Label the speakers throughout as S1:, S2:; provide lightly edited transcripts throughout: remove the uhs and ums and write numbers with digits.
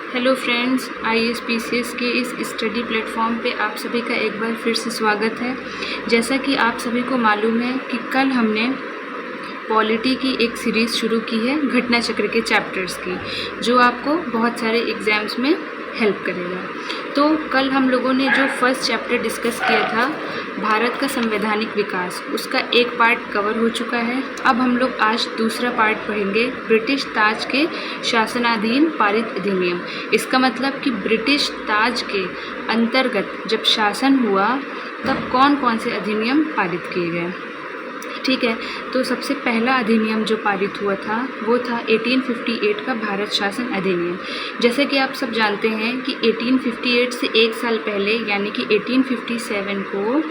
S1: Hello friends, ISPCS के इस study platform पे आप सभी का एक बार फिर से स्वागत है। जैसा कि आप सभी को मालूम है कि कल हमने पॉलिटी की एक सीरीज़ शुरू की है घटना चक्र के चैप्टर्स की, जो आपको बहुत सारे एग्ज़ाम्स में हेल्प करेगा। तो कल हम लोगों ने जो फर्स्ट चैप्टर डिस्कस किया था भारत का संवैधानिक विकास, उसका एक पार्ट कवर हो चुका है। अब हम लोग आज दूसरा पार्ट पढ़ेंगे, ब्रिटिश ताज के शासनाधीन पारित अधिनियम। इसका मतलब कि ब्रिटिश ताज के अंतर्गत जब शासन हुआ तब कौन कौन से अधिनियम पारित किए गए। ठीक है, तो सबसे पहला अधिनियम जो पारित हुआ था वो था 1858 का भारत शासन अधिनियम। जैसे कि आप सब जानते हैं कि 1858 से एक साल पहले यानी कि 1857 को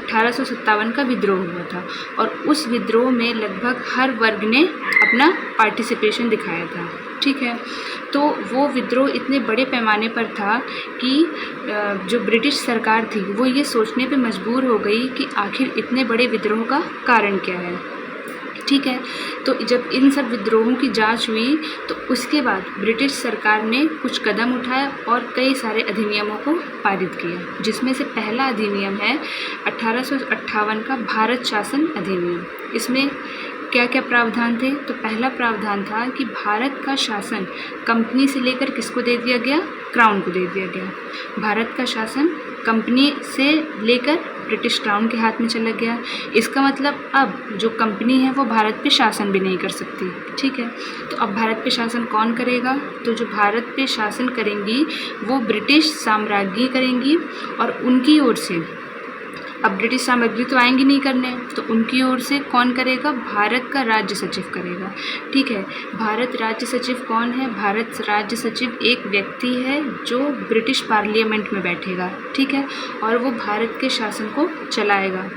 S1: 1857 का विद्रोह हुआ था, और उस विद्रोह में लगभग हर वर्ग ने अपना पार्टिसिपेशन दिखाया था। ठीक है, तो वो विद्रोह इतने बड़े पैमाने पर था कि जो ब्रिटिश सरकार थी वो ये सोचने पे मजबूर हो गई कि आखिर इतने बड़े विद्रोह का कारण क्या है। ठीक है, तो जब इन सब विद्रोहों की जांच हुई तो उसके बाद ब्रिटिश सरकार ने कुछ कदम उठाया और कई सारे अधिनियमों को पारित किया, जिसमें से पहला अधिनियम है 1858 का भारत शासन अधिनियम। इसमें क्या क्या प्रावधान थे? तो पहला प्रावधान था कि भारत का शासन कंपनी से लेकर किसको दे दिया गया? क्राउन को दे दिया गया। भारत का शासन कंपनी से लेकर ब्रिटिश क्राउन के हाथ में चला गया। इसका मतलब अब जो कंपनी है वो भारत पे शासन भी नहीं कर सकती। ठीक है, तो अब भारत पे शासन कौन करेगा? तो जो भारत पे शासन करेंगी वो ब्रिटिश साम्राज्ञी करेंगी, और उनकी ओर से अब ब्रिटिश सामग्री तो आएंगी नहीं करने, तो उनकी ओर से कौन करेगा? भारत का राज्य सचिव करेगा। ठीक है, भारत राज्य सचिव कौन है? भारत राज्य सचिव एक व्यक्ति है जो ब्रिटिश पार्लियामेंट में बैठेगा। ठीक है, और वो भारत के शासन को चलाएगा।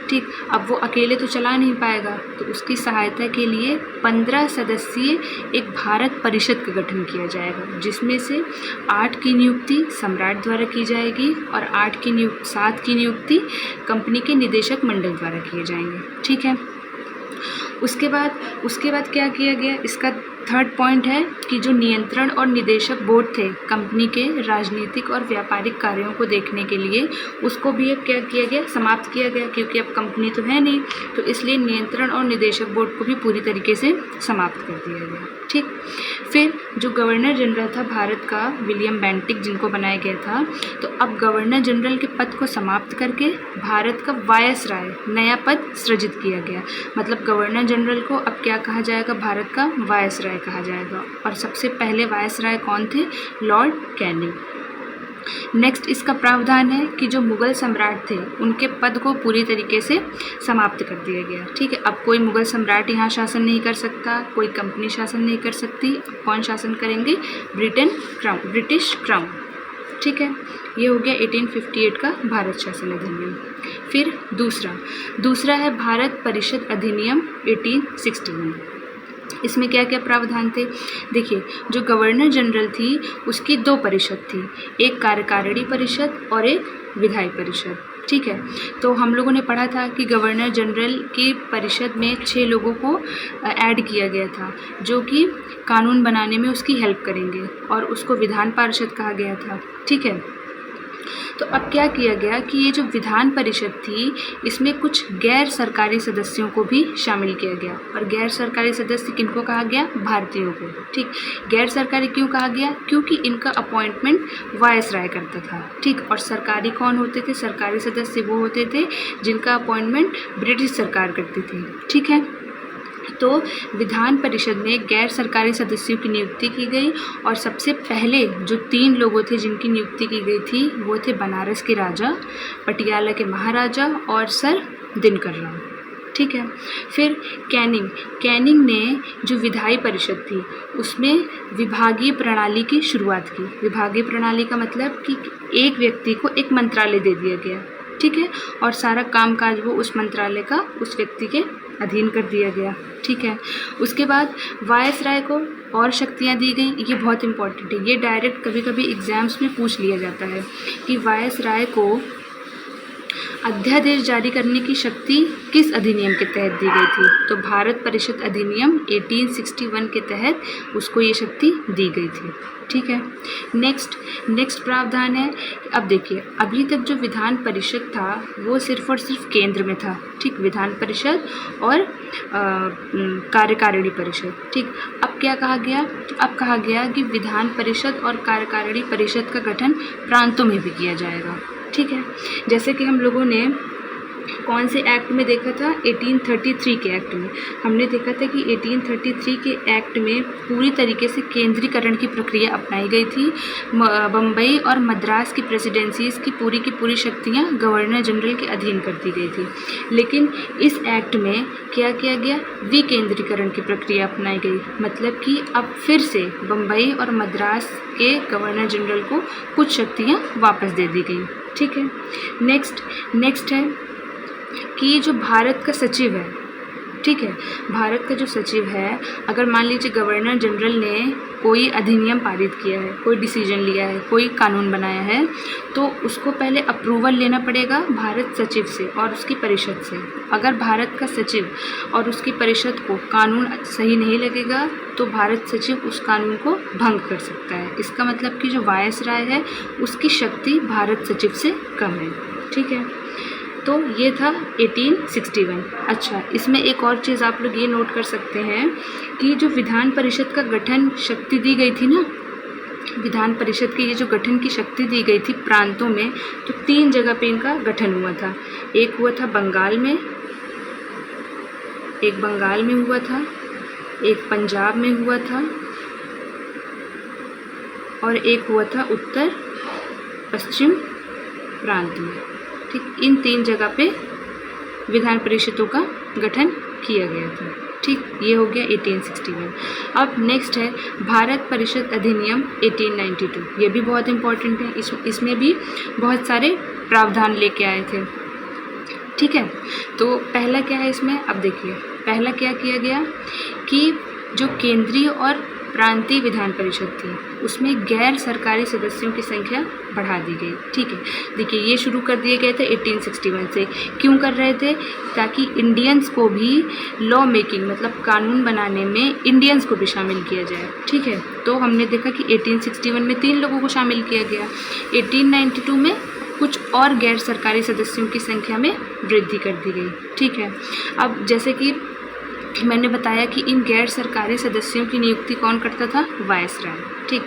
S1: ठीक, अब वो अकेले तो चला नहीं पाएगा, तो उसकी सहायता के लिए 15 सदस्यीय एक भारत परिषद का गठन किया जाएगा, जिसमें से 8 की नियुक्ति सम्राट द्वारा की जाएगी और 7 की नियुक्ति कंपनी के निदेशक मंडल द्वारा किए जाएंगे। ठीक है, उसके बाद क्या किया गया? इसका थर्ड पॉइंट है कि जो नियंत्रण और निदेशक बोर्ड थे कंपनी के राजनीतिक और व्यापारिक कार्यों को देखने के लिए, उसको भी अब क्या किया गया? समाप्त किया गया, क्योंकि अब कंपनी तो है नहीं, तो इसलिए नियंत्रण और निदेशक बोर्ड को भी पूरी तरीके से समाप्त कर दिया गया। ठीक, फिर जो गवर्नर जनरल था भारत का, विलियम बेंटिक, जिनको बनाया गया था, तो अब गवर्नर जनरल के पद को समाप्त करके भारत का वायसराय नया पद सृजित किया गया। मतलब गवर्नर जनरल को अब क्या कहा जाएगा? भारत का वायसराय कहा जाएगा। और सबसे पहले वायसराय कौन थे? Lord Canning. नेक्स्ट इसका प्रावधान है कि जो मुग़ल सम्राट थे उनके पद को पूरी तरीके से समाप्त कर दिया गया। ठीक है, अब कोई मुग़ल सम्राट यहाँ शासन नहीं कर सकता, कोई कंपनी शासन नहीं कर सकती। अब कौन शासन करेंगे? British crown. ठीक है, ये हो गया 1858 का भारत शासन अधिनियम। फिर दूसरा है भारत परिषद अधिनियम 1861। इसमें क्या क्या प्रावधान थे? देखिए, जो गवर्नर जनरल थी उसकी 2 परिषद थी, एक कार्यकारिणी परिषद और एक विधायी परिषद। ठीक है, तो हम लोगों ने पढ़ा था कि गवर्नर जनरल की परिषद में 6 लोगों को ऐड किया गया था, जो कि कानून बनाने में उसकी हेल्प करेंगे, और उसको विधान पार्षद कहा गया था। ठीक है, तो अब क्या किया गया कि ये जो विधान परिषद थी इसमें कुछ गैर सरकारी सदस्यों को भी शामिल किया गया। और गैर सरकारी सदस्य किनको कहा गया? भारतीयों को। ठीक, गैर सरकारी क्यों कहा गया? क्योंकि इनका अपॉइंटमेंट वायसराय करता था। ठीक, और सरकारी कौन होते थे? सरकारी सदस्य वो होते थे जिनका अपॉइंटमेंट ब्रिटिश सरकार करती थी। ठीक है, तो विधान परिषद में गैर सरकारी सदस्यों की नियुक्ति की गई, और सबसे पहले जो 3 लोगों थे जिनकी नियुक्ति की गई थी वो थे बनारस के राजा, पटियाला के महाराजा और सर दिनकर राव। ठीक है, फिर कैनिंग ने जो विधायी परिषद थी उसमें विभागीय प्रणाली की शुरुआत की। विभागीय प्रणाली का मतलब कि एक व्यक्ति को एक मंत्रालय दे दिया गया। ठीक है, और सारा कामकाज वो उस मंत्रालय का उस व्यक्ति के अधीन कर दिया गया। ठीक है, उसके बाद वायसराय को और शक्तियाँ दी गई। ये बहुत इंपॉर्टेंट है, ये डायरेक्ट कभी कभी एग्ज़ाम्स में पूछ लिया जाता है कि वायसराय को अध्यादेश जारी करने की शक्ति किस अधिनियम के तहत दी गई थी? तो भारत परिषद अधिनियम 1861 के तहत उसको ये शक्ति दी गई थी। ठीक है। नेक्स्ट प्रावधान है, अब देखिए अभी तक जो विधान परिषद था वो सिर्फ और सिर्फ केंद्र में था। ठीक, विधान परिषद और कार्यकारिणी परिषद। ठीक, अब क्या कहा गया? अब कहा गया कि विधान परिषद और कार्यकारिणी परिषद का गठन प्रांतों में भी किया जाएगा। ठीक है, जैसे कि हम लोगों ने कौन से एक्ट में देखा था? 1833 के एक्ट में हमने देखा था कि 1833 के एक्ट में पूरी तरीके से केंद्रीकरण की प्रक्रिया अपनाई गई थी। बम्बई और मद्रास की प्रेसिडेंसीज की पूरी शक्तियां गवर्नर जनरल के अधीन कर दी गई थी। लेकिन इस एक्ट में क्या किया गया? विकेंद्रीकरण की प्रक्रिया अपनाई गई, मतलब कि अब फिर से बम्बई और मद्रास के गवर्नर जनरल को कुछ शक्तियाँ वापस दे दी गई। ठीक है। नेक्स्ट है कि जो भारत का सचिव है, ठीक है, भारत का जो सचिव है, अगर मान लीजिए गवर्नर जनरल ने कोई अधिनियम पारित किया है, कोई डिसीजन लिया है, कोई कानून बनाया है, तो उसको पहले अप्रूवल लेना पड़ेगा भारत सचिव से और उसकी परिषद से। अगर भारत का सचिव और उसकी परिषद को कानून सही नहीं लगेगा तो भारत सचिव उस कानून को भंग कर सकता है। इसका मतलब कि जो वायसराय है उसकी शक्ति भारत सचिव से कम है। ठीक है, तो ये था 1861। अच्छा, इसमें एक और चीज़ आप लोग ये नोट कर सकते हैं कि जो विधान परिषद का गठन शक्ति दी गई थी ना, विधान परिषद की ये जो गठन की शक्ति दी गई थी प्रांतों में, तो 3 जगह पे इनका गठन हुआ था। एक हुआ था बंगाल में, एक बंगाल में हुआ था, एक पंजाब में हुआ था और एक हुआ था उत्तर पश्चिम प्रांत में। ठीक, इन 3 जगह पे विधान परिषदों का गठन किया गया था। ठीक, ये हो गया 1861। अब नेक्स्ट है भारत परिषद अधिनियम 1892। ये भी बहुत इम्पोर्टेंट है, इसमें भी बहुत सारे प्रावधान लेके आए थे। ठीक है, तो पहला क्या है इसमें? अब देखिए पहला क्या किया गया कि जो केंद्रीय और प्रांतीय विधान परिषद थी उसमें गैर सरकारी सदस्यों की संख्या बढ़ा दी गई। ठीक है, देखिए ये शुरू कर दिए गए थे 1861 से। क्यों कर रहे थे? ताकि इंडियंस को भी लॉ मेकिंग मतलब कानून बनाने में इंडियंस को भी शामिल किया जाए। ठीक है, तो हमने देखा कि 1861 में 3 लोगों को शामिल किया गया। 1892 में कुछ और गैर सरकारी सदस्यों की संख्या में वृद्धि कर दी गई। ठीक है, अब जैसे कि मैंने बताया कि इन गैर सरकारी सदस्यों की नियुक्ति कौन करता था? वायसराय। ठीक,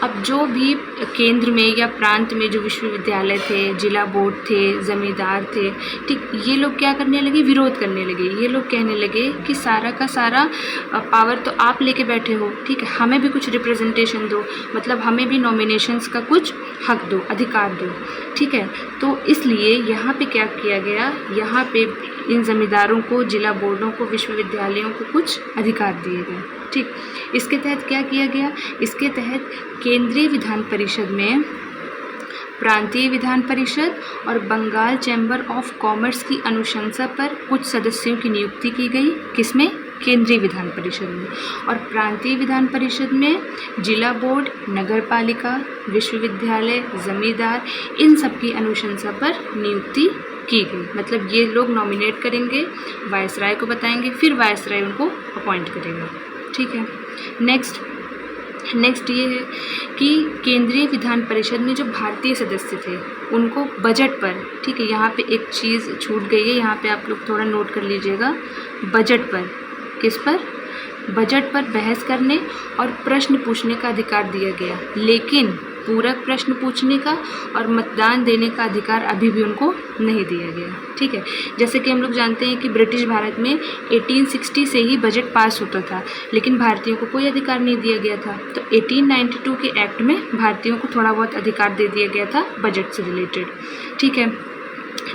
S1: अब जो भी केंद्र में या प्रांत में जो विश्वविद्यालय थे, जिला बोर्ड थे, ज़मींदार थे, ठीक, ये लोग क्या करने लगे? विरोध करने लगे। ये लोग कहने लगे कि सारा का सारा पावर तो आप लेके बैठे हो, ठीक है, हमें भी कुछ रिप्रेजेंटेशन दो, मतलब हमें भी नॉमिनेशंस का कुछ हक दो, अधिकार दो। ठीक है, तो इसलिए यहाँ पे क्या किया गया? यहाँ पे इन ज़मींदारों को, जिला बोर्डों को, विश्वविद्यालयों को कुछ अधिकार दिए गए। ठीक, इसके तहत क्या किया गया? इसके तहत केंद्रीय विधान परिषद में प्रांतीय विधान परिषद और बंगाल चैम्बर ऑफ कॉमर्स की अनुशंसा पर कुछ सदस्यों की नियुक्ति की गई। किसमें? केंद्रीय विधान परिषद में। और प्रांतीय विधान परिषद में जिला बोर्ड, नगर पालिका, विश्वविद्यालय, ज़मींदार, इन सब की अनुशंसा पर नियुक्ति की गई। मतलब ये लोग नॉमिनेट करेंगे, वायसराय को बताएंगे, फिर वायसराय उनको अपॉइंट करेगा। ठीक है, नेक्स्ट ये है कि केंद्रीय विधान परिषद में जो भारतीय सदस्य थे उनको बजट पर, ठीक है, यहाँ पे एक चीज़ छूट गई है, यहाँ पे आप लोग थोड़ा नोट कर लीजिएगा। बजट पर, किस पर? बजट पर बहस करने और प्रश्न पूछने का अधिकार दिया गया, लेकिन पूरक प्रश्न पूछने का और मतदान देने का अधिकार अभी भी उनको नहीं दिया गया। ठीक है, जैसे कि हम लोग जानते हैं कि ब्रिटिश भारत में 1860 से ही बजट पास होता था, लेकिन भारतीयों को कोई अधिकार नहीं दिया गया था। तो 1892 के एक्ट में भारतीयों को थोड़ा बहुत अधिकार दे दिया गया था बजट से रिलेटेड। ठीक है,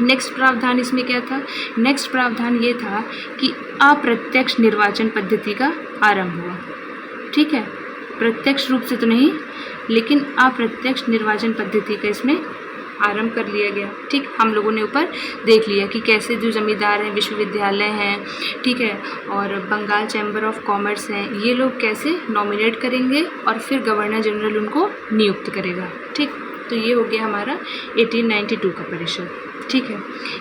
S1: नेक्स्ट प्रावधान इसमें क्या था? नेक्स्ट प्रावधान ये था कि अप्रत्यक्ष निर्वाचन पद्धति का आरंभ हुआ। ठीक है, प्रत्यक्ष रूप से तो नहीं, लेकिन अप्रत्यक्ष निर्वाचन पद्धति का इसमें आरंभ कर लिया गया। ठीक, हम लोगों ने ऊपर देख लिया कि कैसे जो ज़मींदार हैं, विश्वविद्यालय हैं, ठीक है, और बंगाल चैम्बर ऑफ कॉमर्स हैं, ये लोग कैसे नॉमिनेट करेंगे और फिर गवर्नर जनरल उनको नियुक्त करेगा। ठीक, तो ये हो गया हमारा 1892 का परिषद। ठीक है,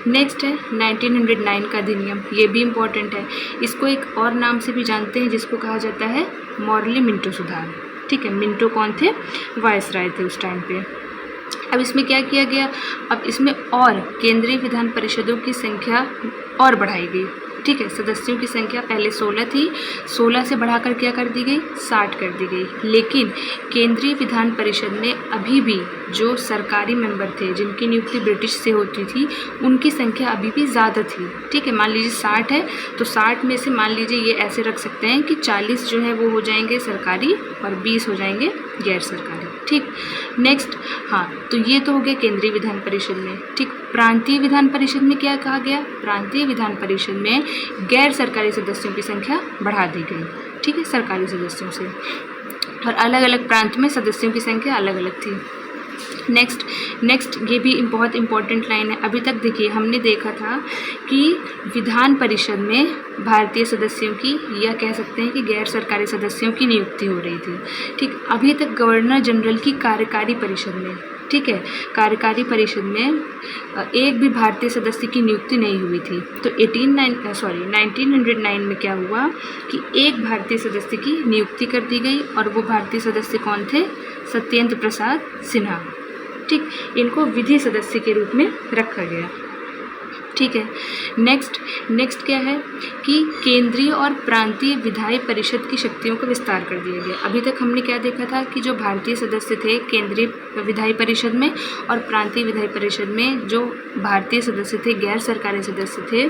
S1: नेक्स्ट है 1909 का अधिनियम। ये भी इम्पॉर्टेंट है, इसको एक और नाम से भी जानते हैं जिसको कहा जाता है मॉर्ली मिंटो सुधार। ठीक है, मिंटो कौन थे? वायसराय थे उस टाइम पे। अब इसमें क्या किया गया, अब इसमें और केंद्रीय विधान परिषदों की संख्या और बढ़ाई गई। ठीक है, सदस्यों की संख्या पहले 16 थी, 16 से बढ़ाकर क्या कर दी गई, 60 कर दी गई। लेकिन केंद्रीय विधान परिषद में अभी भी जो सरकारी मेंबर थे जिनकी नियुक्ति ब्रिटिश से होती थी उनकी संख्या अभी भी ज़्यादा थी। ठीक है, मान लीजिए 60 है तो 60 में से मान लीजिए ये ऐसे रख सकते हैं कि 40 जो है वो हो जाएंगे सरकारी और 20 हो जाएंगे गैर सरकारी। ठीक, नेक्स्ट, हाँ तो ये तो हो गया केंद्रीय विधान परिषद में। ठीक, प्रांतीय विधान परिषद में क्या कहा गया, प्रांतीय विधान परिषद में गैर सरकारी सदस्यों की संख्या बढ़ा दी गई। ठीक है, सरकारी सदस्यों से, और अलग अलग प्रांत में सदस्यों की संख्या अलग अलग थी। नेक्स्ट ये भी बहुत इम्पॉर्टेंट लाइन है। अभी तक देखिए हमने देखा था कि विधान परिषद में भारतीय सदस्यों की या कह सकते हैं कि गैर सरकारी सदस्यों की नियुक्ति हो रही थी। ठीक, अभी तक गवर्नर जनरल की कार्यकारी परिषद में, ठीक है, कार्यकारी परिषद में एक भी भारतीय सदस्य की नियुक्ति नहीं हुई थी। तो 1909 में क्या हुआ कि एक भारतीय सदस्य की नियुक्ति कर दी गई, और वो भारतीय सदस्य कौन थे, सत्येंद्र प्रसाद सिन्हा। ठीक, इनको विधि सदस्य के रूप में रखा गया। ठीक है, नेक्स्ट क्या है कि केंद्रीय और प्रांतीय विधायी परिषद की शक्तियों का विस्तार कर दिया गया। अभी तक हमने क्या देखा था कि जो भारतीय सदस्य थे केंद्रीय विधायी परिषद में और प्रांतीय विधायी परिषद में जो भारतीय सदस्य थे, गैर सरकारी सदस्य थे,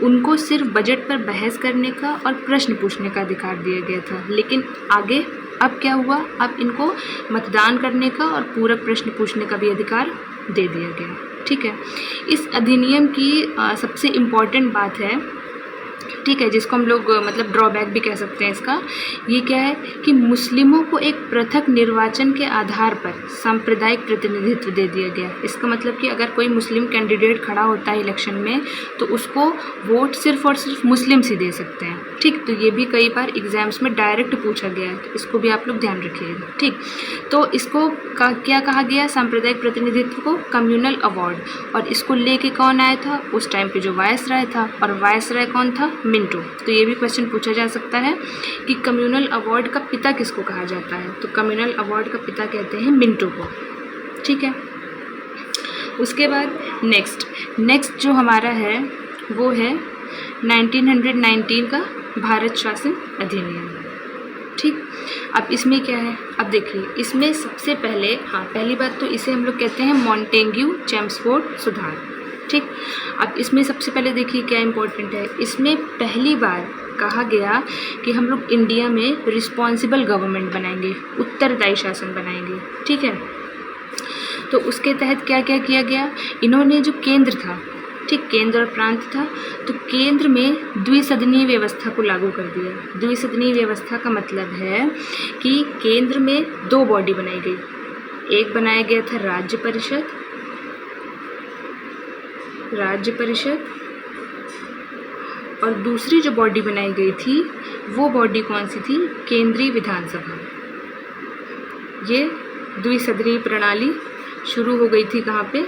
S1: उनको सिर्फ बजट पर बहस करने का और प्रश्न पूछने का अधिकार दिया गया था। लेकिन आगे अब क्या हुआ, अब इनको मतदान करने का और पूरक प्रश्न पूछने का भी अधिकार दे दिया गया। ठीक है, इस अधिनियम की सबसे इम्पॉर्टेंट बात है, ठीक है, जिसको हम लोग मतलब ड्रॉबैक भी कह सकते हैं इसका, ये क्या है कि मुस्लिमों को एक पृथक निर्वाचन के आधार पर सांप्रदायिक प्रतिनिधित्व दे दिया गया। इसका मतलब कि अगर कोई मुस्लिम कैंडिडेट खड़ा होता है इलेक्शन में तो उसको वोट सिर्फ और सिर्फ मुस्लिम्स ही दे सकते हैं। ठीक, तो ये भी कई बार एग्जाम्स में डायरेक्ट पूछा गया है, तो इसको भी आप लोग ध्यान रखिएगा। ठीक, तो इसको क्या कहा गया, सांप्रदायिक प्रतिनिधित्व को कम्युनल अवार्ड, और इसको लेके कौन आया था उस टाइम पे, जो वायसराय था, और वायसराय कौन था, मिंटो। तो ये भी क्वेश्चन पूछा जा सकता है कि कम्युनल अवार्ड का पिता किसको कहा जाता है, तो कम्युनल अवार्ड का पिता कहते हैं मिंटो को। ठीक है, उसके बाद नेक्स्ट जो हमारा है वो है 1919 का भारत शासन अधिनियम। ठीक, अब इसमें क्या है, अब देखिए इसमें सबसे पहले, हाँ पहली बात तो इसे हम लोग कहते हैं मॉन्टेग्यू चेम्सफोर्ड सुधार। ठीक, अब इसमें सबसे पहले देखिए क्या इम्पोर्टेंट है, इसमें पहली बार कहा गया कि हम लोग इंडिया में रिस्पॉन्सिबल गवर्नमेंट बनाएंगे, उत्तरदायी शासन बनाएंगे। ठीक है, तो उसके तहत क्या क्या किया गया, इन्होंने जो केंद्र था, ठीक, केंद्र और प्रांत था, तो केंद्र में द्विसदनीय व्यवस्था को लागू कर दिया। द्विसदनीय व्यवस्था का मतलब है कि केंद्र में दो बॉडी बनाई गई, एक बनाया गया था राज्य परिषद, और दूसरी जो बॉडी बनाई गई थी वो बॉडी कौन सी थी, केंद्रीय विधानसभा। ये द्विसदनीय प्रणाली शुरू हो गई थी कहाँ पे,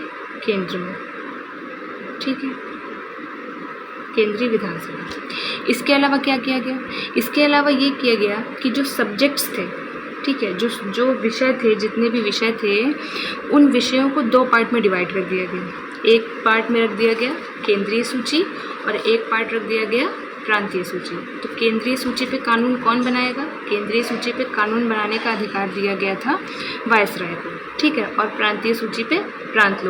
S1: केंद्र में। ठीक है, केंद्रीय विधानसभा। इसके अलावा क्या किया गया, इसके अलावा ये किया गया कि जो सब्जेक्ट्स थे, ठीक है, जो विषय थे, जितने भी विषय थे, उन विषयों को दो पार्ट में डिवाइड कर दिया गया। एक पार्ट में रख दिया गया केंद्रीय सूची और एक पार्ट रख दिया गया प्रांतीय सूची। तो केंद्रीय सूची पे कानून कौन बनाएगा, केंद्रीय सूची पे कानून बनाने का अधिकार दिया गया था वायसराय को। ठीक है, और प्रांतीय सूची पे प्रांत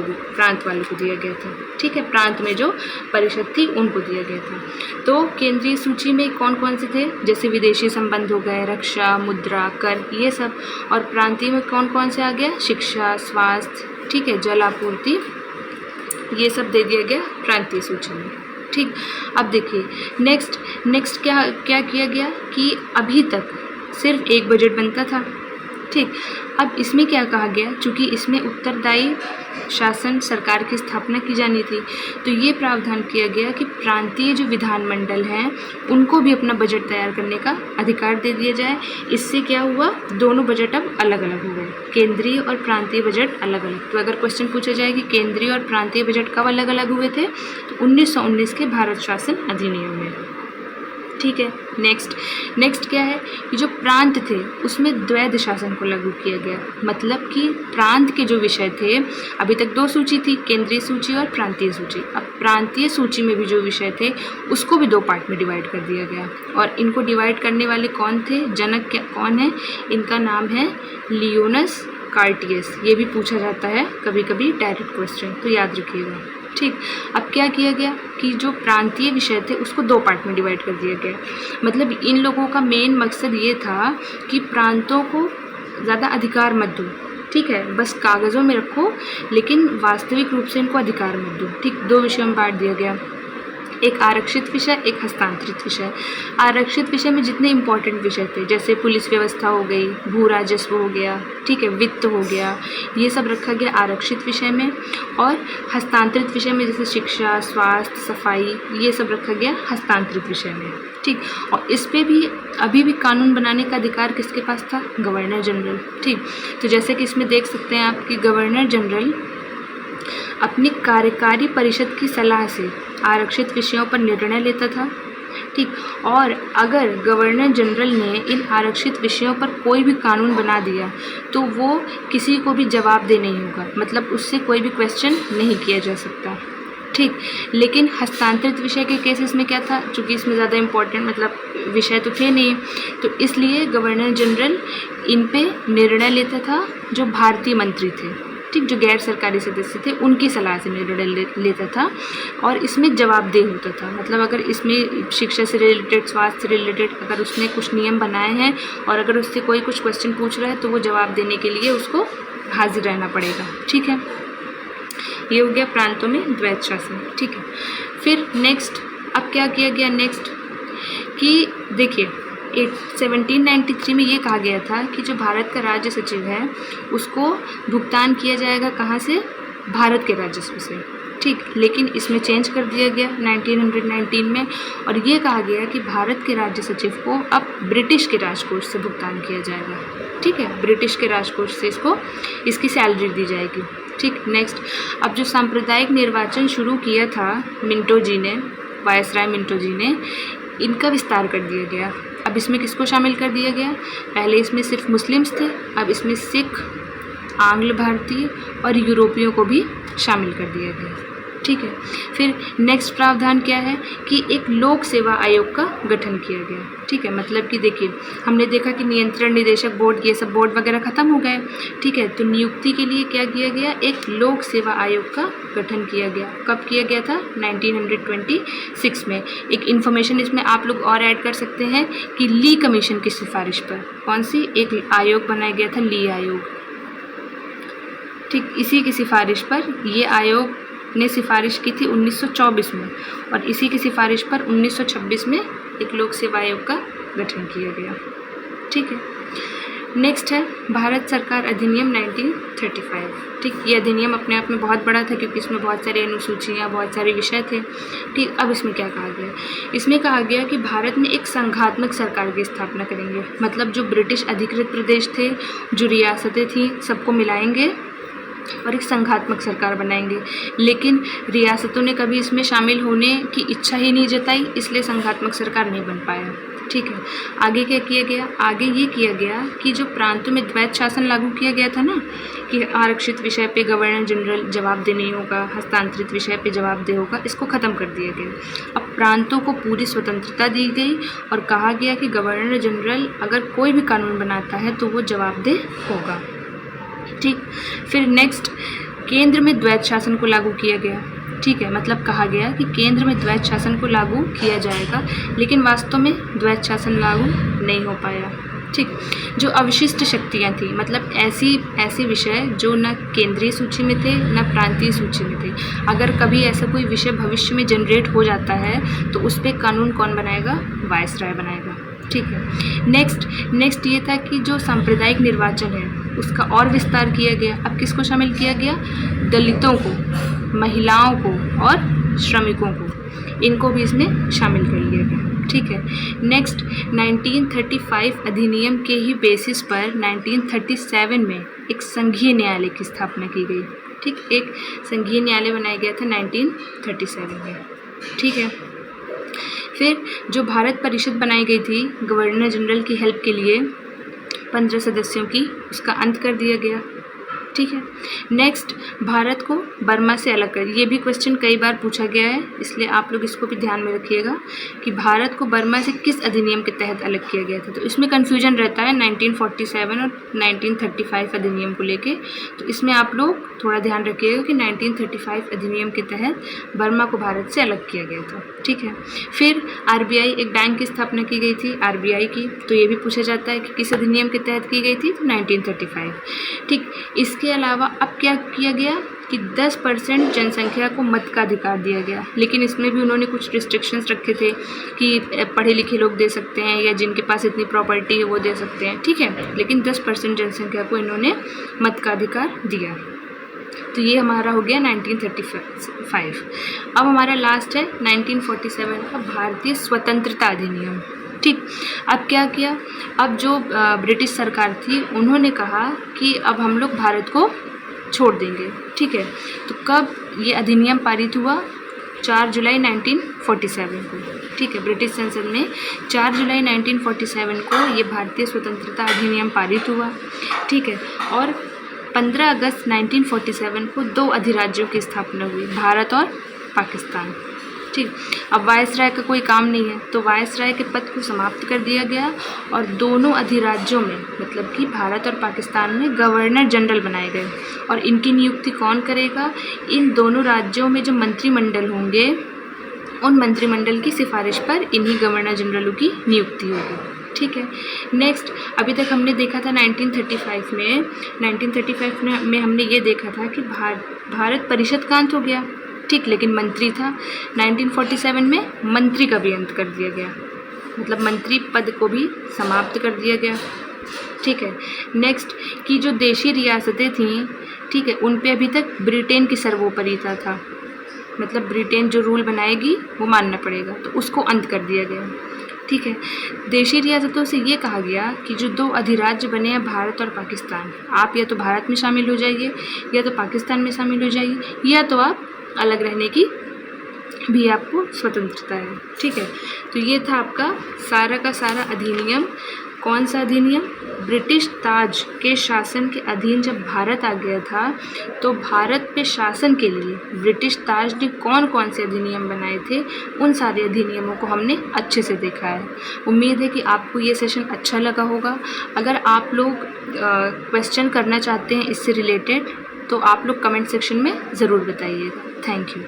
S1: वालों को दिया गया था। ठीक है, प्रांत में जो परिषद थी उनको दिया गया था। तो केंद्रीय सूची में कौन कौन से थे, जैसे विदेशी संबंध हो गए, रक्षा, मुद्रा, कर, ये सब। और प्रांतीय में कौन कौन से आ गया, शिक्षा, स्वास्थ्य, ठीक है, जल आपूर्ति, ये सब दे दिया गया प्रांतीय सूची में। ठीक, अब देखिए नेक्स्ट क्या किया गया कि अभी तक सिर्फ एक बजट बनता था, ठीक, अब इसमें क्या कहा गया, चूँकि इसमें उत्तरदायी शासन सरकार की स्थापना की जानी थी, तो ये प्रावधान किया गया कि प्रांतीय जो विधानमंडल हैं उनको भी अपना बजट तैयार करने का अधिकार दे दिया जाए। इससे क्या हुआ, दोनों बजट अब अलग अलग हो गए, केंद्रीय और प्रांतीय बजट अलग अलग। तो अगर क्वेश्चन पूछा जाए कि केंद्रीय और प्रांतीय बजट कब अलग अलग हुए थे, तो 1919 के भारत शासन अधिनियम में। ठीक है, नेक्स्ट क्या है कि जो प्रांत थे उसमें द्वैध शासन को लागू किया गया। मतलब कि प्रांत के जो विषय थे, अभी तक 2 सूची थी, केंद्रीय सूची और प्रांतीय सूची। अब प्रांतीय सूची में भी जो विषय थे उसको भी 2 पार्ट में डिवाइड कर दिया गया। और इनको डिवाइड करने वाले कौन थे, जनक कौन है, इनका नाम है लियोनस कार्टियस। ये भी पूछा जाता है कभी कभी डायरेक्ट क्वेश्चन, तो याद रखिएगा। ठीक, अब क्या किया गया कि जो प्रांतीय विषय थे उसको 2 पार्ट में डिवाइड कर दिया गया। मतलब इन लोगों का मेन मकसद ये था कि प्रांतों को ज़्यादा अधिकार मत दो, ठीक है, बस कागज़ों में रखो, लेकिन वास्तविक रूप से इनको अधिकार मत दो। ठीक, 2 विषयों में बांट दिया गया, एक आरक्षित विषय, एक हस्तांतरित विषय। आरक्षित विषय में जितने इम्पोर्टेंट विषय थे, जैसे पुलिस व्यवस्था हो गई, भू राजस्व हो गया, ठीक है, वित्त हो गया, ये सब रखा गया आरक्षित विषय में। और हस्तांतरित विषय में जैसे शिक्षा, स्वास्थ्य, सफाई, ये सब रखा गया हस्तांतरित विषय में। ठीक, और इस पे भी अभी भी कानून बनाने का अधिकार किसके पास था, गवर्नर जनरल। ठीक, तो जैसे कि इसमें देख सकते हैं आप कि गवर्नर जनरल अपनी कार्यकारी परिषद की सलाह से आरक्षित विषयों पर निर्णय लेता था। ठीक, और अगर गवर्नर जनरल ने इन आरक्षित विषयों पर कोई भी कानून बना दिया तो वो किसी को भी जवाबदेह नहीं होगा, मतलब उससे कोई भी क्वेश्चन नहीं किया जा सकता। ठीक, लेकिन हस्तांतरित विषय के केसेस में क्या था, चूँकि इसमें ज़्यादा इम्पोर्टेंट मतलब विषय तो थे नहीं, तो इसलिए गवर्नर जनरल इन पे निर्णय लेता था जो भारतीय मंत्री थे, ठीक, जो गैर सरकारी सदस्य थे उनकी सलाह से निर्णय लेता था। और इसमें जवाबदेह होता था, मतलब अगर इसमें शिक्षा से रिलेटेड, स्वास्थ्य से रिलेटेड अगर उसने कुछ नियम बनाए हैं और अगर उससे कोई कुछ क्वेश्चन पूछ रहा है तो वो जवाब देने के लिए उसको हाजिर रहना पड़ेगा। ठीक है, ये हो गया प्रांतों में द्वैध शासन। ठीक है, फिर नेक्स्ट अब क्या किया गया, नेक्स्ट कि देखिए 1793 में ये कहा गया था कि जो भारत का राज्य सचिव है उसको भुगतान किया जाएगा कहाँ से, भारत के राजस्व से। ठीक, लेकिन इसमें चेंज कर दिया गया 1919 में, और ये कहा गया कि भारत के राज्य सचिव को अब ब्रिटिश के राजकोष से भुगतान किया जाएगा। ठीक है, ब्रिटिश के राजकोष से इसकी सैलरी दी जाएगी। ठीक, नेक्स्ट अब जो सांप्रदायिक निर्वाचन शुरू किया था मिंटो जी ने, वायसराय मिंटो जी ने, इनका विस्तार कर दिया गया। अब इसमें किसको शामिल कर दिया गया, पहले इसमें सिर्फ मुस्लिम्स थे, अब इसमें सिख, आंग्ल भारतीय और यूरोपियों को भी शामिल कर दिया गया। ठीक है, फिर नेक्स्ट प्रावधान क्या है कि एक लोक सेवा आयोग का गठन किया गया। ठीक है, मतलब कि देखिए हमने देखा कि नियंत्रण, निदेशक बोर्ड, ये सब बोर्ड वगैरह ख़त्म हो गए। ठीक है, तो नियुक्ति के लिए क्या किया गया, एक लोक सेवा आयोग का गठन किया गया। कब किया गया था, 1926 में। एक इन्फॉर्मेशन इसमें आप लोग और ऐड कर सकते हैं कि ली कमीशन की सिफारिश पर कौन सी एक आयोग बनाया गया था, ली आयोग। ठीक, इसी की सिफारिश पर ये आयोग ने सिफारिश की थी 1924 में, और इसी की सिफारिश पर 1926 में एक लोक सेवा आयोग का गठन किया गया। ठीक है, नेक्स्ट है भारत सरकार अधिनियम 1935। ठीक, ये अधिनियम अपने आप में बहुत बड़ा था क्योंकि इसमें बहुत सारी अनुसूचियाँ, बहुत सारे विषय थे। ठीक, अब इसमें क्या कहा गया, इसमें कहा गया कि भारत में एक संघात्मक सरकार की स्थापना करेंगे। मतलब जो ब्रिटिश अधिकृत प्रदेश थे, जो रियासतें थीं, सबको मिलाएंगे और एक संघात्मक सरकार बनाएंगे। लेकिन रियासतों ने कभी इसमें शामिल होने की इच्छा ही नहीं जताई, इसलिए संघात्मक सरकार नहीं बन पाया। ठीक है, आगे क्या किया गया, आगे ये किया गया कि जो प्रांतों में द्वैध शासन लागू किया गया था ना, कि आरक्षित विषय पे गवर्नर जनरल जवाबदेह नहीं होगा, हस्तांतरित विषय पे जवाबदेह होगा, इसको ख़त्म कर दिया गया। अब प्रांतों को पूरी स्वतंत्रता दी गई और कहा गया कि गवर्नर जनरल अगर कोई भी कानून बनाता है तो वो जवाबदेह होगा। ठीक, फिर नेक्स्ट केंद्र में द्वैध शासन को लागू किया गया। ठीक है, मतलब कहा गया कि केंद्र में द्वैध शासन को लागू किया जाएगा, लेकिन वास्तव में द्वैध शासन लागू नहीं हो पाया। ठीक, जो अवशिष्ट शक्तियाँ थी, मतलब ऐसे विषय जो न केंद्रीय सूची में थे न प्रांतीय सूची में थे, अगर कभी ऐसा कोई विषय भविष्य में जनरेट हो जाता है तो उस पर कानून कौन बनाएगा, वायसराय बनाएगा। ठीक है। नेक्स्ट ये था कि जो सांप्रदायिक निर्वाचन है उसका और विस्तार किया गया। अब किसको शामिल किया गया? दलितों को, महिलाओं को और श्रमिकों को, इनको भी इसमें शामिल कर लिया गया। ठीक है। नेक्स्ट 1935 अधिनियम के ही बेसिस पर 1937 में एक संघीय न्यायालय की स्थापना की गई। ठीक, एक संघीय न्यायालय बनाया गया था 1937 में। ठीक है। फिर जो भारत परिषद बनाई गई थी गवर्नर जनरल की हेल्प के लिए 15 सदस्यों की, उसका अंत कर दिया गया। ठीक है। नेक्स्ट, भारत को बर्मा से अलग कर, ये भी क्वेश्चन कई बार पूछा गया है, इसलिए आप लोग इसको भी ध्यान में रखिएगा कि भारत को बर्मा से किस अधिनियम के तहत अलग किया गया था। तो इसमें कन्फ्यूजन रहता है 1947 और 1935 अधिनियम को लेके, तो इसमें आप लोग थोड़ा ध्यान रखिएगा कि 1935 अधिनियम के तहत बर्मा को भारत से अलग किया गया था। ठीक है। फिर आरबीआई, एक बैंक की स्थापना की गई थी आरबीआई की, तो ये भी पूछा जाता है कि किस अधिनियम के तहत की गई थी, तो 1935। ठीक, इसके अलावा अब क्या किया गया कि 10% जनसंख्या को मत का अधिकार दिया गया, लेकिन इसमें भी उन्होंने कुछ रिस्ट्रिक्शंस रखे थे कि पढ़े लिखे लोग दे सकते हैं या जिनके पास इतनी प्रॉपर्टी है वो दे सकते हैं। ठीक है, लेकिन 10% जनसंख्या को इन्होंने मत का अधिकार दिया। तो ये हमारा हो गया 1935। अब हमारा लास्ट है 1947 का भारतीय स्वतंत्रता अधिनियम। ठीक, अब क्या किया, अब जो ब्रिटिश सरकार थी उन्होंने कहा कि अब हम लोग भारत को छोड़ देंगे। ठीक है, तो कब ये अधिनियम पारित हुआ? 4 जुलाई 1947 को। ठीक है, ब्रिटिश संसद में 4 जुलाई 1947 को ये भारतीय स्वतंत्रता अधिनियम पारित हुआ। ठीक है, और 15 अगस्त 1947 को 2 अधिराज्यों की स्थापना हुई, भारत और पाकिस्तान। ठीक, अब वायसराय का कोई काम नहीं है, तो वायसराय के पद को समाप्त कर दिया गया और दोनों अधिराज्यों में, मतलब कि भारत और पाकिस्तान में, गवर्नर जनरल बनाए गए। और इनकी नियुक्ति कौन करेगा? इन दोनों राज्यों में जो मंत्रिमंडल होंगे उन मंत्रिमंडल की सिफारिश पर इन्हीं गवर्नर जनरलों की नियुक्ति होगी। ठीक है। नेक्स्ट, अभी तक हमने देखा था 1935 में हमने ये देखा था कि भारत परिषद का अंत हो गया। ठीक, लेकिन मंत्री था। 1947 में मंत्री का भी अंत कर दिया गया, मतलब मंत्री पद को भी समाप्त कर दिया गया। ठीक है। नेक्स्ट, कि जो देशी रियासतें थीं, ठीक है, उन पे अभी तक ब्रिटेन की सर्वोपरिता था, मतलब ब्रिटेन जो रूल बनाएगी वो मानना पड़ेगा, तो उसको अंत कर दिया गया। ठीक है। देशी रियासतों से ये कहा गया कि जो 2 अधिराज्य बने हैं भारत और पाकिस्तान, आप या तो भारत में शामिल हो जाइए या तो पाकिस्तान में शामिल हो जाइए, या तो आप अलग रहने की भी आपको स्वतंत्रता है। ठीक है, तो ये था आपका सारा का सारा अधिनियम। कौन सा अधिनियम? ब्रिटिश ताज के शासन के अधीन जब भारत आ गया था तो भारत पे शासन के लिए ब्रिटिश ताज ने कौन कौन से अधिनियम बनाए थे, उन सारे अधिनियमों को हमने अच्छे से देखा है। उम्मीद है कि आपको ये सेशन अच्छा लगा होगा। अगर आप लोग क्वेश्चन करना चाहते हैं इससे रिलेटेड तो आप लोग कमेंट सेक्शन में ज़रूर बताइएगा। Thank you.